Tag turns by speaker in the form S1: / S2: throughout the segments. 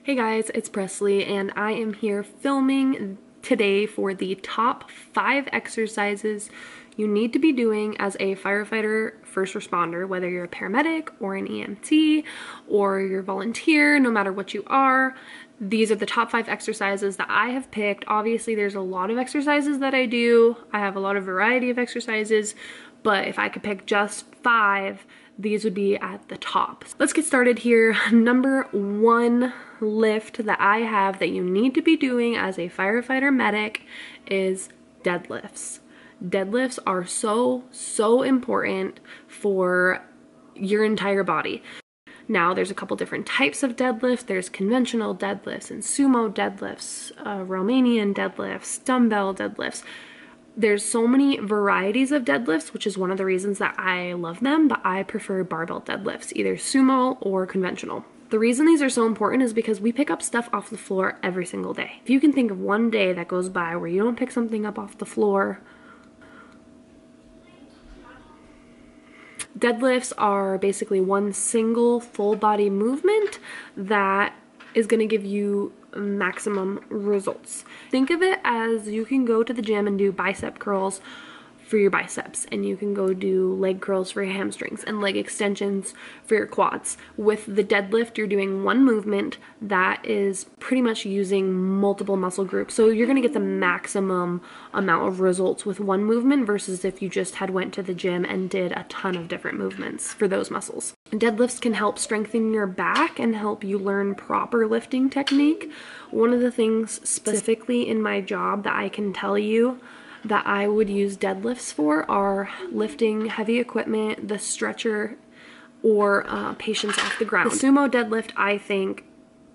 S1: Hey guys, it's Presley and I am here filming today for the top 5 exercises you need to be doing as a firefighter first responder, whether you're a paramedic or an EMT or you're a volunteer, no matter what you are. These are the top 5 exercises that I have picked. Obviously, there's a lot of exercises that I do. I have a lot of variety of exercises, but if I could pick just 5, these would be at the top. Let's get started here. Number 1 lift that I have that you need to be doing as a firefighter medic is deadlifts. Deadlifts are so important for your entire body. Now, there's a couple different types of deadlifts. There's conventional deadlifts and sumo deadlifts, Romanian deadlifts, dumbbell deadlifts. There's so many varieties of deadlifts, which is one of the reasons that I love them, but I prefer barbell deadlifts, either sumo or conventional. The reason these are so important is because we pick up stuff off the floor every single day. If you can think of one day that goes by where you don't pick something up off the floor, deadlifts are basically one single full body movement that is going to give you maximum results. Think of it as you can go to the gym and do bicep curls for your biceps, and you can go do leg curls for your hamstrings and leg extensions for your quads. With the deadlift, you're doing one movement that is pretty much using multiple muscle groups. So you're gonna get the maximum amount of results with one movement versus if you just had went to the gym and did a ton of different movements for those muscles. Deadlifts can help strengthen your back and help you learn proper lifting technique. One of the things specifically in my job that I can tell you that I would use deadlifts for are lifting heavy equipment, the stretcher, or patients off the ground. The sumo deadlift, I think,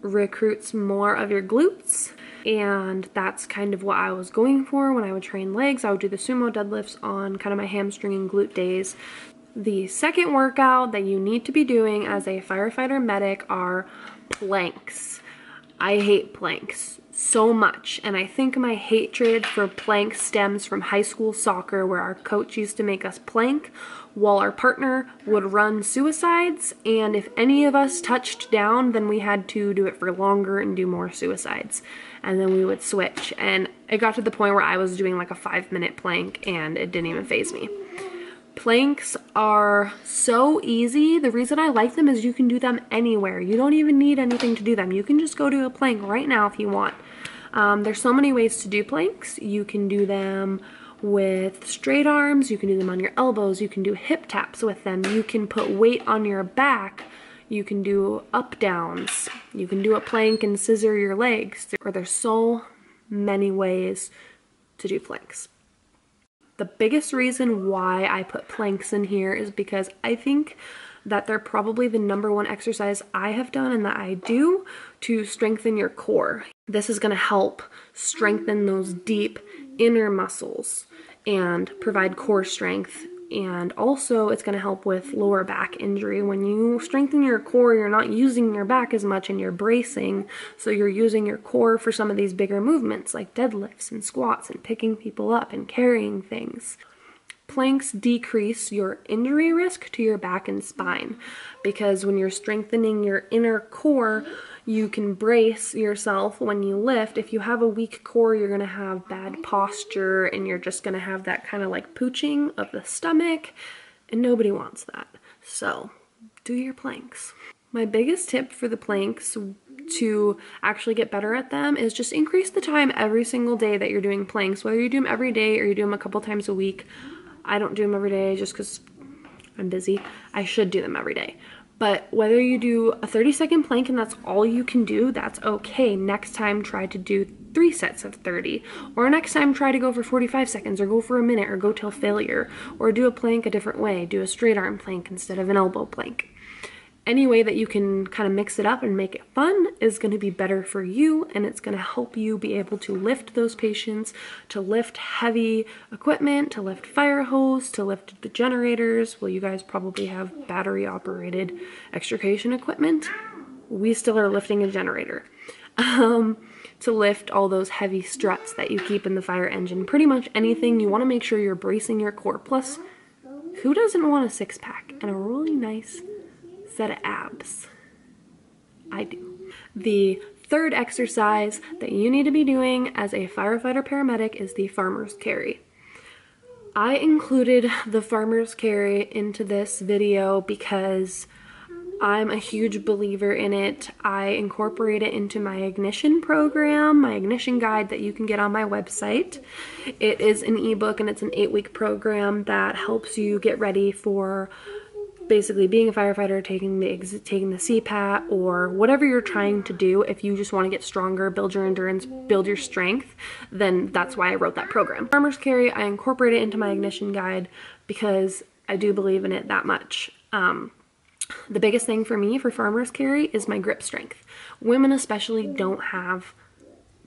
S1: recruits more of your glutes, and that's kind of what I was going for when I would train legs. I would do the sumo deadlifts on kind of my hamstring and glute days. The second workout that you need to be doing as a firefighter medic are planks. I hate planks so much, and I think my hatred for planks stems from high school soccer, where our coach used to make us plank while our partner would run suicides, and if any of us touched down, then we had to do it for longer and do more suicides, and then we would switch. And it got to the point where I was doing like a 5-minute plank and it didn't even faze me. Planks are so easy. The reason I like them is you can do them anywhere. You don't even need anything to do them. You can just go do a plank right now if you want. There's so many ways to do planks. You can do them with straight arms. You can do them on your elbows. You can do hip taps with them. You can put weight on your back. You can do up downs. You can do a plank and scissor your legs. Or there's so many ways to do planks. The biggest reason why I put planks in here is because I think that they're probably the #1 exercise I have done and that I do to strengthen your core. This is going to help strengthen those deep inner muscles and provide core strength. And also it's going to help with lower back injury. When you strengthen your core, you're not using your back as much and you're bracing. So you're using your core for some of these bigger movements like deadlifts and squats and picking people up and carrying things. Planks decrease your injury risk to your back and spine, because when you're strengthening your inner core, you can brace yourself when you lift. If you have a weak core, you're gonna have bad posture and you're just gonna have that kind of like pooching of the stomach, and nobody wants that. So do your planks. My biggest tip for the planks to actually get better at them is just increase the time every single day that you're doing planks, whether you do them every day or you do them a couple times a week. I don't do them every day just because I'm busy. I should do them every day. But whether you do a 30-second plank and that's all you can do, that's okay. Next time, try to do 3 sets of 30. Or next time, try to go for 45 seconds or go for a minute or go till failure. Or do a plank a different way. Do a straight arm plank instead of an elbow plank. Any way that you can kind of mix it up and make it fun is going to be better for you, and it's going to help you be able to lift those patients, to lift heavy equipment, to lift fire hose, to lift the generators. Well, you guys probably have battery operated extrication equipment. We still are lifting a generator. To lift all those heavy struts that you keep in the fire engine. Pretty much anything. You want to make sure you're bracing your core. Plus, who doesn't want a 6-pack and a really nice set of abs? I do. The third exercise that you need to be doing as a firefighter paramedic is the farmer's carry. I included the farmer's carry into this video because I'm a huge believer in it. I incorporate it into my ignition program, my ignition guide that you can get on my website. It is an ebook and it's an 8-week program that helps you get ready for basically being a firefighter, taking the CPAT, or whatever you're trying to do. If you just want to get stronger, build your endurance, build your strength, then that's why I wrote that program. Farmer's carry, I incorporate it into my ignition guide because I do believe in it that much. The biggest thing for me for farmer's carry is my grip strength. Women especially don't have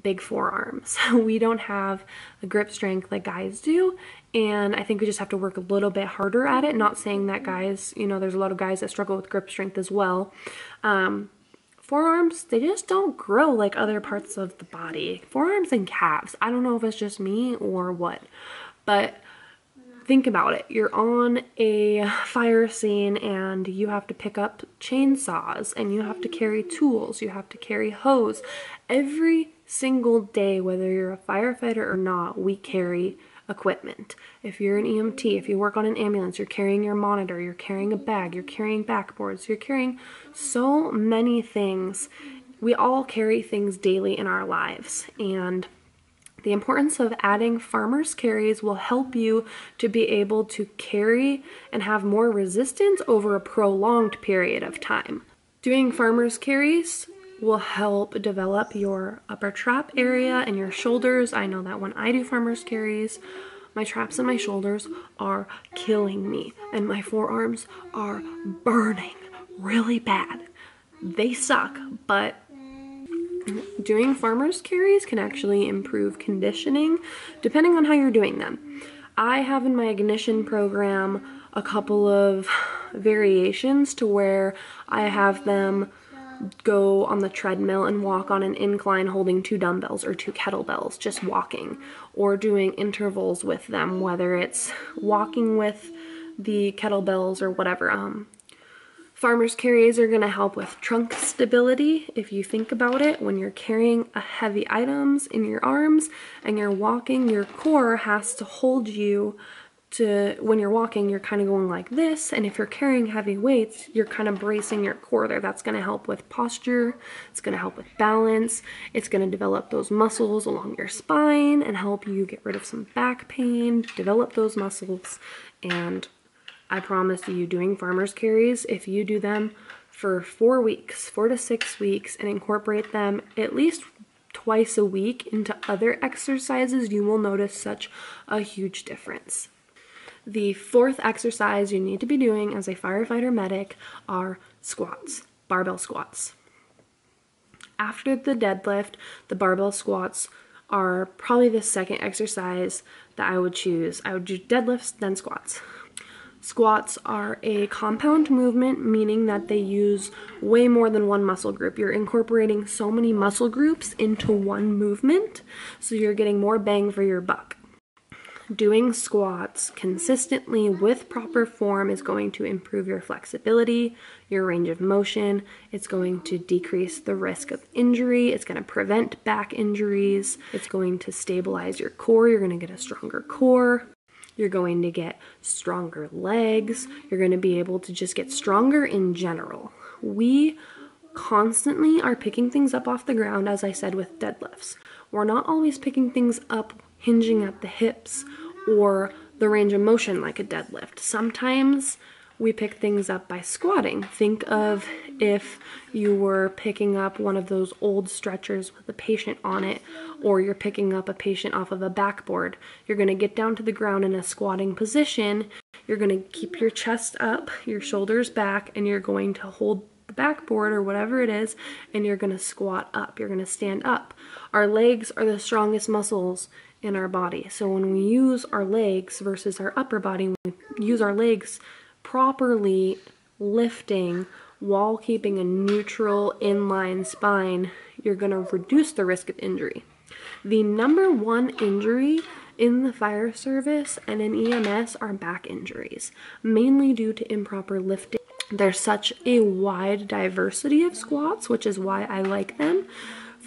S1: big forearms. We don't have the grip strength like guys do, and I think we just have to work a little bit harder at it. Not saying that guys, you know, there's a lot of guys that struggle with grip strength as well. Forearms, they just don't grow like other parts of the body. Forearms and calves. I don't know if it's just me or what, but think about it. You're on a fire scene and you have to pick up chainsaws and you have to carry tools, you have to carry hose. Every single day, whether you're a firefighter or not, we carry equipment. If you're an EMT, if you work on an ambulance, you're carrying your monitor, you're carrying a bag, you're carrying backboards, you're carrying so many things. We all carry things daily in our lives, and the importance of adding farmer's carries will help you to be able to carry and have more resistance over a prolonged period of time. Doing farmer's carries will help develop your upper trap area and your shoulders. I know that when I do farmer's carries, my traps and my shoulders are killing me and my forearms are burning really bad. They suck, but doing farmer's carries can actually improve conditioning depending on how you're doing them. I have in my ignition program a couple of variations to where I have them go on the treadmill and walk on an incline holding 2 dumbbells or 2 kettlebells, just walking, or doing intervals with them, whether it's walking with the kettlebells or whatever. Farmer's carries are going to help with trunk stability. If you think about it, when you're carrying heavy items in your arms and you're walking, your core has to hold you to, when you're walking, you're kind of going like this, and if you're carrying heavy weights, you're kind of bracing your core there. That's going to help with posture, it's going to help with balance, it's going to develop those muscles along your spine and help you get rid of some back pain, develop those muscles. And I promise you, doing farmer's carries, if you do them for 4 weeks, 4 to 6 weeks, and incorporate them at least twice a week into other exercises, you will notice such a huge difference. The fourth exercise you need to be doing as a firefighter medic are squats, barbell squats. After the deadlift, the barbell squats are probably the second exercise that I would choose. I would do deadlifts, then squats. Squats are a compound movement, meaning that they use way more than one muscle group. You're incorporating so many muscle groups into one movement, so you're getting more bang for your buck. Doing squats consistently with proper form is going to improve your flexibility, your range of motion. It's going to decrease the risk of injury. It's going to prevent back injuries. It's going to stabilize your core. You're going to get a stronger core. You're going to get stronger legs. You're going to be able to just get stronger in general. We constantly are picking things up off the ground, as I said, with deadlifts. We're not always picking things up hinging at the hips or the range of motion like a deadlift. Sometimes we pick things up by squatting. Think of if you were picking up one of those old stretchers with a patient on it, or you're picking up a patient off of a backboard. You're going to get down to the ground in a squatting position. You're going to keep your chest up, your shoulders back, and you're going to hold the backboard or whatever it is, and you're going to squat up. You're going to stand up. Our legs are the strongest muscles in our body. So when we use our legs versus our upper body, when we use our legs properly lifting while keeping a neutral inline spine, you're going to reduce the risk of injury. The number one injury in the fire service and in EMS are back injuries, mainly due to improper lifting. There's such a wide diversity of squats, which is why I like them.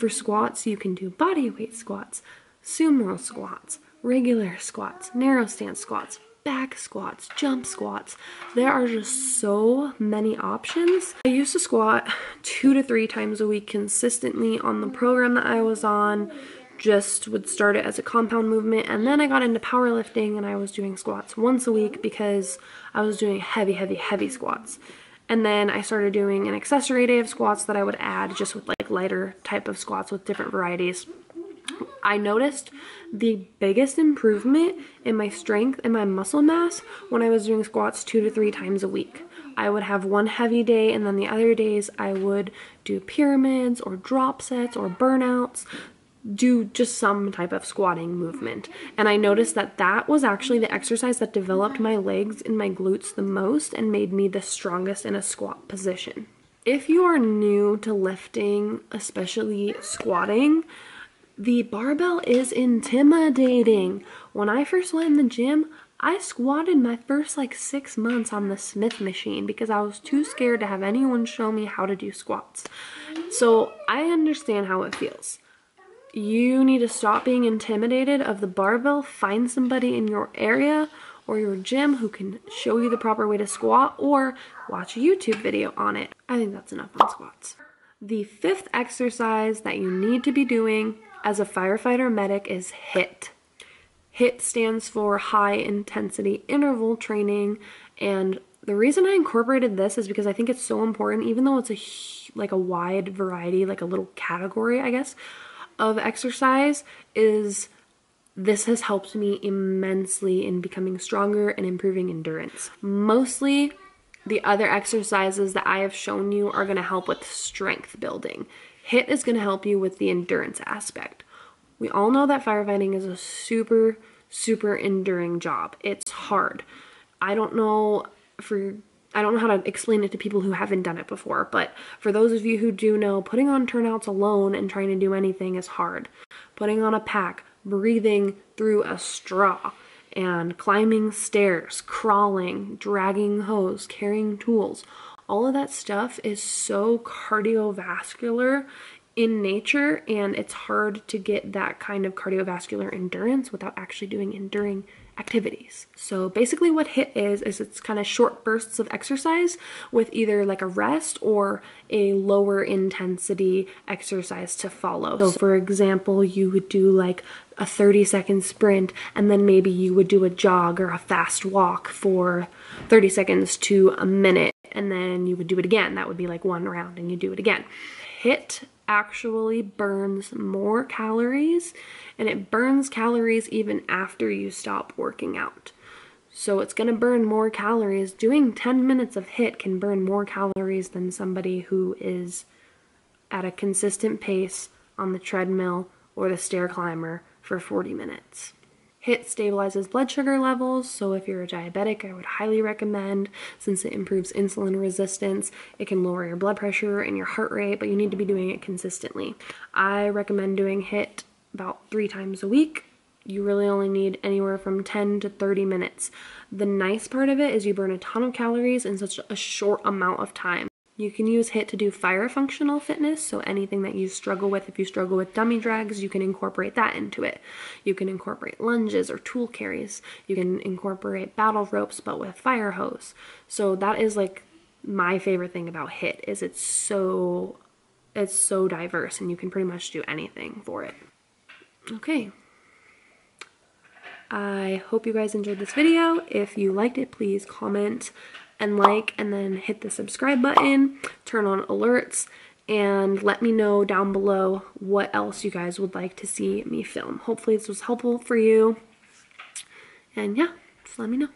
S1: For squats, you can do body weight squats, sumo squats, regular squats, narrow stance squats, back squats, jump squats. There are just so many options. I used to squat 2 to 3 times a week consistently on the program that I was on. Just would start it as a compound movement, and then I got into powerlifting and I was doing squats once a week because I was doing heavy squats. And then I started doing an accessory day of squats that I would add just with like lighter type of squats with different varieties. I noticed the biggest improvement in my strength and my muscle mass when I was doing squats 2 to 3 times a week. I would have one heavy day, and then the other days I would do pyramids or drop sets or burnouts, do just some type of squatting movement. And I noticed that that was actually the exercise that developed my legs and my glutes the most and made me the strongest in a squat position. If you are new to lifting, especially squatting, the barbell is intimidating. When I first went in the gym, I squatted my first like 6 months on the Smith machine because I was too scared to have anyone show me how to do squats. So I understand how it feels. You need to stop being intimidated of the barbell. Find somebody in your area or your gym who can show you the proper way to squat, or watch a YouTube video on it. I think that's enough on squats. The 5th exercise that you need to be doing as a firefighter medic is HIIT. HIIT stands for high intensity interval training, and the reason I incorporated this is because I think it's so important, even though it's like a wide variety, like a little category, I guess, of exercise. Is this has helped me immensely in becoming stronger and improving endurance. Mostly the other exercises that I have shown you are going to help with strength building. HIIT is going to help you with the endurance aspect. We all know that firefighting is a super enduring job. It's hard. I don't know how to explain it to people who haven't done it before, but for those of you who do know, putting on turnouts alone and trying to do anything is hard. Putting on a pack, breathing through a straw, and climbing stairs, crawling, dragging hose, carrying tools, all of that stuff is so cardiovascular in nature, and it's hard to get that kind of cardiovascular endurance without actually doing enduring activities. So basically what HIIT is it's kind of short bursts of exercise with either like a rest or a lower intensity exercise to follow. So for example, you would do like a 30-second sprint, and then maybe you would do a jog or a fast walk for 30 seconds to a minute, and then you would do it again. That would be like one round, and you do it again. HIIT actually burns more calories, and it burns calories even after you stop working out. So it's going to burn more calories. Doing 10 minutes of HIIT can burn more calories than somebody who is at a consistent pace on the treadmill or the stair climber for 40 minutes. HIIT stabilizes blood sugar levels, so if you're a diabetic, I would highly recommend, since it improves insulin resistance. It can lower your blood pressure and your heart rate, but you need to be doing it consistently. I recommend doing HIIT about 3 times a week. You really only need anywhere from 10 to 30 minutes. The nice part of it is you burn a ton of calories in such a short amount of time. You can use HIIT to do fire functional fitness, so anything that you struggle with, if you struggle with dummy drags, you can incorporate that into it. You can incorporate lunges or tool carries. You can incorporate battle ropes, but with fire hose. So that is like my favorite thing about HIIT, is it's so diverse, and you can pretty much do anything for it. Okay. I hope you guys enjoyed this video. If you liked it, please comment and like, and then hit the subscribe button, turn on alerts, and let me know down below what else you guys would like to see me film. Hopefully this was helpful for you, and yeah, just let me know.